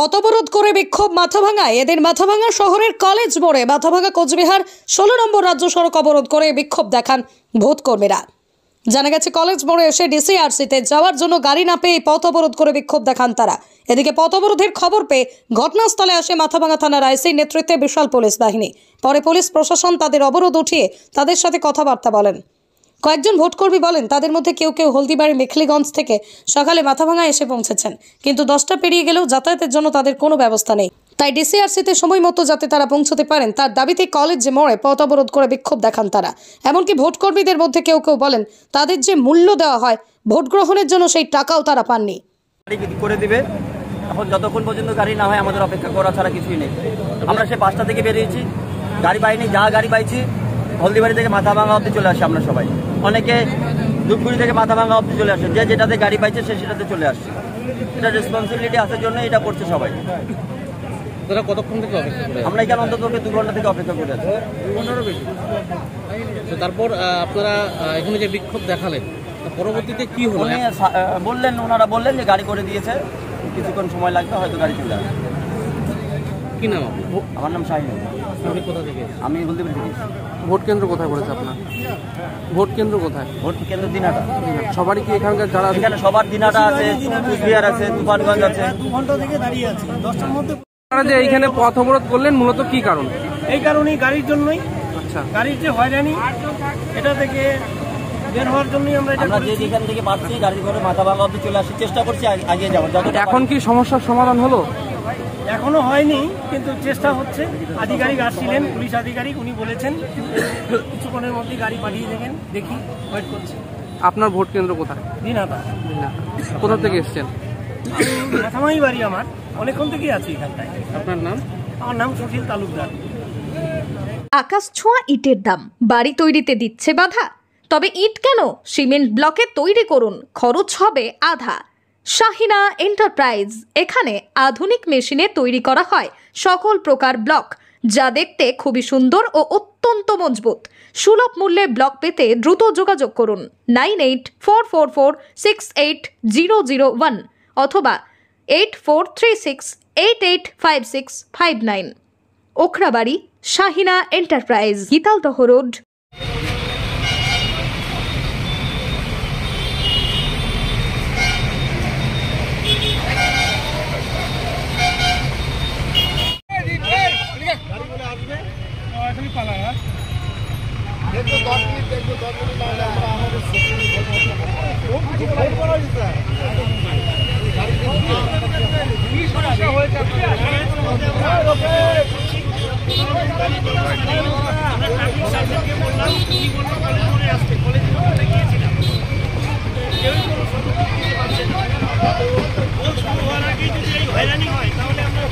পথবরোধ করে বিক্ষোভ মাথাভাঙায়। এদের মাথাভাঙা শহরের কলেজ মোড়ে মাথাভাঙা কোচবিহার 16 নম্বর রাজ্য সড়ক অবরোধ করে বিক্ষোভ দেখান ভোট কর্মীরা। জানা গেছে কলেজ মোড়ে এসে ডিসিআরসিতে যাওয়ার জন্য গাড়ি না পেয়ে পথ অবরোধ করে বিক্ষোভ দেখান তারা। এদিকে পথ অবরোধের খবর পেয়ে ঘটনাস্থলে আসে মাথাভাঙা থানার আইসির নেতৃত্বে বিশাল পুলিশ বাহিনী। পরে পুলিশ প্রশাসন তাদের অবরোধ উঠিয়ে তাদের সাথে কথাবার্তা বলেন। কয়েকজন ভোটকর্মী বলেন তাদের মধ্যে কেউ কেউ হলদিবাড়ি মেখলিগঞ্জ থেকে সকালে মাথাভাঙা এসে পৌঁছেছেন, কিন্তু 10টা পেরিয়ে গেলেও যাতায়াতের জন্য তাদের কোনো ব্যবস্থা নেই। তাই ডিসিআরসিতে সময় মতো যাতে তারা পৌঁছতে পারেন তার দাবিতে কলেজ মোড়ে পথ অবরোধ করে বিক্ষোভ দেখান তারা। এমনকি ভোটকর্মীদের মধ্যে কেউ কেউ বলেন তাদের যে মূল্য দেওয়া হয় ভোট গ্রহণের জন্য সেই টাকাও তারা পাননি। করে দিবে এখন যতক্ষণ পর্যন্ত গাড়ি না হয় আমাদের অপেক্ষা করা ছাড়া কিছুই নেই। আমরা সে 5টা থেকে বেরিয়েছি, গাড়ি পাইনি, যা গাড়ি পাইছি হলদিবাড়ি থেকে মাথাভাঙা অবধি চলে আসে। আমরা সবাই অনেকে ধূপগুড়ি থেকে মাথাভাঙা অবধি চলে আসে, যে যেটাতে গাড়ি পাইছে সে সেটাতে চলে আসছে। এটা রেসপন্সিবিলিটি আসার জন্য এটা করছে সবাই। কতক্ষণ থেকে অপেক্ষা করে? আমরা এখানে অন্তত 2 ঘন্টা থেকে অপেক্ষা করে আছি। তারপর আপনারা এখানে যে বিক্ষোভ দেখালেন পরবর্তীতে কি হলো? ওনারা বললেন যে গাড়ি করে দিয়েছে, কিছুক্ষণ সময় লাগবে, হয়তো গাড়ি চলে আসবে। কি নাম? আমার নাম শাহিন। আপনি কোথা থেকে? আমি হলদিবাড়ি থেকে। ভোট কেন্দ্র কোথায় পড়েছে আপনার? ভোট কেন্দ্র কোথায়? ভোট কেন্দ্র দিনাটা। সবারই কি এখানকার যারা এখানে সবার দিনাটা আছে, কুচবিহার আছে, তুফানগঞ্জ আছে। 2 ঘন্টা থেকে দাঁড়িয়ে আছি। 10টার মধ্যে আপনারা যে এইখানে পথ অবরোধ করলেন মূলত কি কারণ? এই কারণেই গাড়ির জন্যই। আচ্ছা, গাড়ির যে হয়রানি এটা থেকে বের হওয়ার জন্যই আমরা যে যেখান থেকে পাচ্ছি গাড়ি করে মাথাভাঙা অবধি চলে আসি, চেষ্টা করছি আগে যাওয়ার। এখন কি সমস্যার সমাধান হলো? এখনো হয়নি, কিন্তু চেষ্টা হচ্ছে। আধিকারিক আসছিলেন, পুলিশ আধিকারিক, উনি বলেছেন কিছুক্ষণের মধ্যে গাড়ি পাঠিয়ে দেবেন। দেখি, ওয়েট করছি। আপনার ভোট কেন্দ্র কোথায়? দিনাটা। কোথা থেকে এসছেন? মাথামাই বাড়ি আমার, অনেকক্ষণ থেকেই আছি এখানটায়। আপনার নাম? আমার নাম সুশীল তালুকদার। আকাশ ছোঁয়া ইটের দাম বাড়ি তৈরিতে দিচ্ছে বাধা? তবে ইট কেন, সিমেন্ট ব্লকে তৈরি করুন, খরচ হবে আধা। শাহিনা এন্টারপ্রাইজ, এখানে আধুনিক মেশিনে তৈরি করা হয় সকল প্রকার ব্লক, যা দেখতে খুবই সুন্দর ও অত্যন্ত মজবুত। সুলভ মূল্যে ব্লক পেতে দ্রুত যোগাযোগ করুন 9844468001 অথবা 8436885659। Okhrabari, Shahina enterprise, Gitaldaha road. হয়রানি হয় তাহলে আমরা